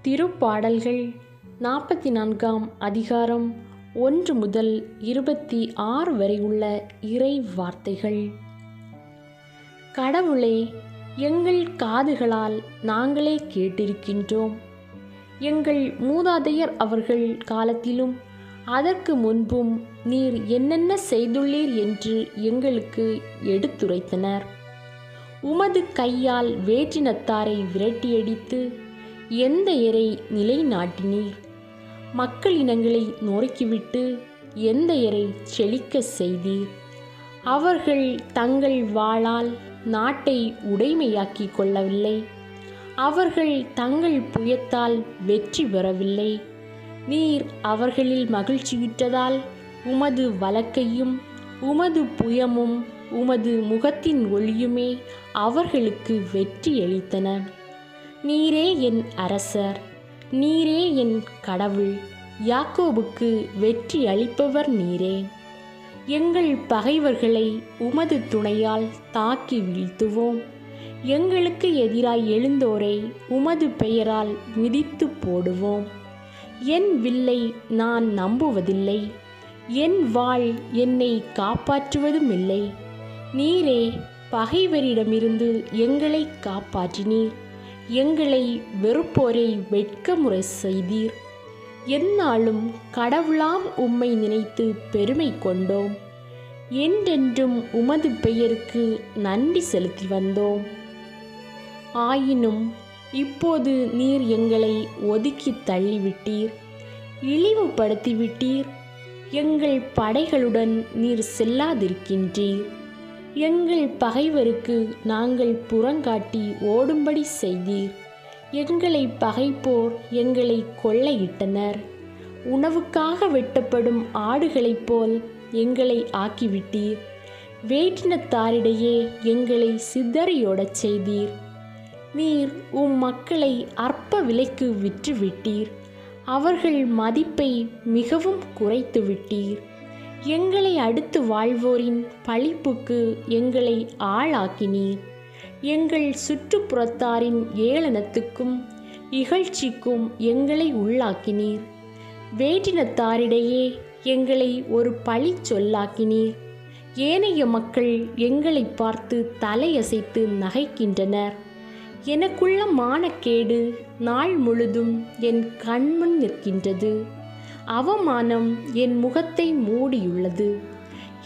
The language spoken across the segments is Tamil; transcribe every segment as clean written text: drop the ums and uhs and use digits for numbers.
திருப்பாடல்கள் 44ஆம் அதிகாரம் 1 முதல் 26 வரை உள்ள இறை வார்த்தைகள். கடவுளே, எங்கள் காதுகளால் நாங்களே கேட்டிருக்கின்றோம். எங்கள் மூதாதையர் அவர்கள் காலத்திலும் அதற்கு முன்பும் நீர் என்னென்ன செய்துள்ளீர் என்று எங்களுக்கு எடுத்துரைத்தனர். உமது கையால் வேற்றினத்தாரை விரட்டியடித்து எந்தையரை நிலைநாட்டினீர். மக்களினங்களை நொறுக்கிவிட்டு எந்தையரை செழிக்க செய்தீர். அவர்கள் தங்கள் வாளால் நாட்டை உடைமையாக்கி கொள்ளவில்லை. அவர்கள் தங்கள் புயத்தால் வெற்றி பெறவில்லை. நீர் அவர்களில் மகிழ்ச்சியுற்றதால் உமது வலக்கையும் உமது புயமும் உமது முகத்தின் ஒளியுமே அவர்களுக்கு வெற்றியளித்தன. நீரே என் அரசர், நீரே என் கடவுள், யாக்கோபுக்கு வெற்றி அளிப்பவர் நீரே. எங்கள் பகைவர்களை உமது துணையால் தாக்கி வீழ்த்துவோம். எங்களுக்கு எதிராய் எழுந்தோரை உமது பெயரால் மிதித்து போடுவோம். என் வில்லை நான் நம்புவதில்லை, என் வாள் என்னை காப்பாற்றுவதுமில்லை. நீரே பகைவரிடமிருந்து எங்களை காப்பாற்றினீர். எங்களை வெறுப்போரை வெட்கமுறை செய்தீர். எந்நாளும் கடவுளாம் உம்மை நினைத்து பெருமை கொண்டோம். என்றென்றும் உமது பெயருக்கு நன்றி செலுத்தி வந்தோம். ஆயினும் இப்போது நீர் எங்களை ஒதுக்கி தள்ளிவிட்டீர், இழிவுபடுத்திவிட்டீர். எங்கள் படைகளுடன் நீர் செல்லாதிருக்கின்றீர். எங்கள் பகைவருக்கு நாங்கள் புறங்காட்டி ஓடும்படி செய்தீர். எங்களை பகைப்போர் எங்களை கொள்ளையிட்டனர். உணவுக்காக வெட்டப்படும் ஆடுகளைப் போல் எங்களை ஆக்கிவிட்டீர். வேற்றினத்தாரிடையே எங்களை சிதறியோடச் செய்தீர். நீர் மக்களை அற்ப விலைக்கு விற்றுவிட்டீர். அவர்கள் மதிப்பை மிகவும் குறைத்து விட்டீர். எங்களை அடுத்து வாழ்வோரின் பழிப்புக்கு எங்களை ஆளாக்கினீர். எங்கள் சுற்றுப்புறத்தாரின் ஏளனத்துக்கும் இகழ்ச்சிக்கும் எங்களை உள்ளாக்கினீர். வேற்றினத்தாரிடையே எங்களை ஒரு பழி சொல்லாக்கினீர். ஏனைய மக்கள் எங்களை பார்த்து தலையசைத்து நகைக்கின்றனர். எனக்குள்ள மானக்கேடு நாள் முழுதும் என் கண்முன் நிற்கின்றது. அவமானம் என் முகத்தை மூடியுள்ளது.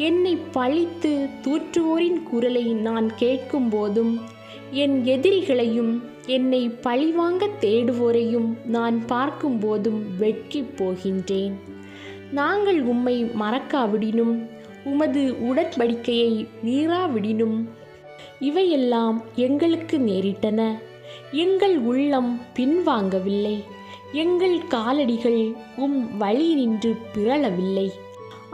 என்னை பழித்து தூற்றுவோரின் குரலை நான் கேட்கும்போதும், என் எதிரிகளையும் என்னை பழிவாங்க தேடுவோரையும் நான் பார்க்கும்போதும் வெட்கி போகின்றேன். நாங்கள் உம்மை மறக்காவிடினும் உமது உடன்படிக்கையை மீறாவிடினும் இவையெல்லாம் எங்களுக்கு நேரிட்டன. எங்கள் உள்ளம் பின்வாங்கவில்லை. எங்கள் காலடிகள் வழியினின்று பிறழவில்லை.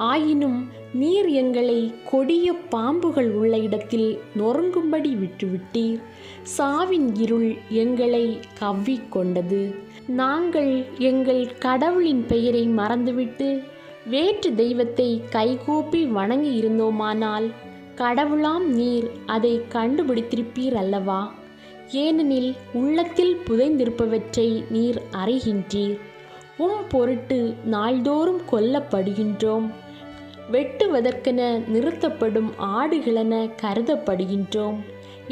ஆயினும் நீர் எங்களை கொடிய பாம்புகள் உள்ள இடத்தில் நொறுங்கும்படி விட்டுவிட்டீர். சாவின் இருள் எங்களை கவ்விக்கொண்டது. நாங்கள் எங்கள் கடவுளின் பெயரை மறந்துவிட்டு வேற்று தெய்வத்தை கைகூப்பி வணங்கி இருந்தோமானால் கடவுளாம் நீர் அதை கண்டுபிடித்திருப்பீர் அல்லவா? ஏனெனில் உள்ளத்தில் புதைந்திருப்பவற்றை நீர் அறிகின்றீர். பொருட்டு நாள்தோறும் கொல்லப்படுகின்றோம். வெட்டுவதற்கென நிறுத்தப்படும் ஆடுகளென கருதப்படுகின்றோம்.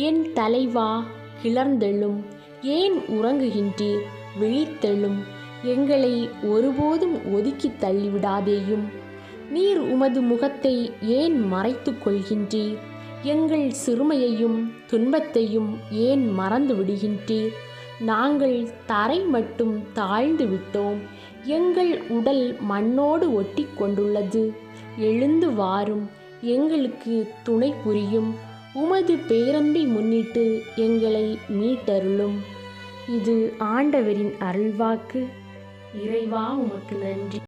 என் தலைவா, கிளர்ந்தெழும். ஏன் உறங்குகின்றீர்? விழித்தெழும். எங்களை ஒருபோதும் ஒதுக்கி தள்ளிவிடாதேயும். நீர் உமது முகத்தை ஏன் மறைத்து கொள்கின்றீர்? எங்கள் சிறுமையையும் துன்பத்தையும் ஏன் மறந்து விடுகின்றீர்? நாங்கள் தரை மட்டும் தாழ்ந்து விட்டோம். எங்கள் உடல் மண்ணோடு ஒட்டி கொண்டுள்ளது. எழுந்து வாரும், எங்களுக்கு துணை புரியும். உமது பேரன்பை முன்னிட்டு எங்களை மீட்டருளும். இது ஆண்டவரின் அருள்வாக்கு. இறைவா, உமக்கு நன்றி.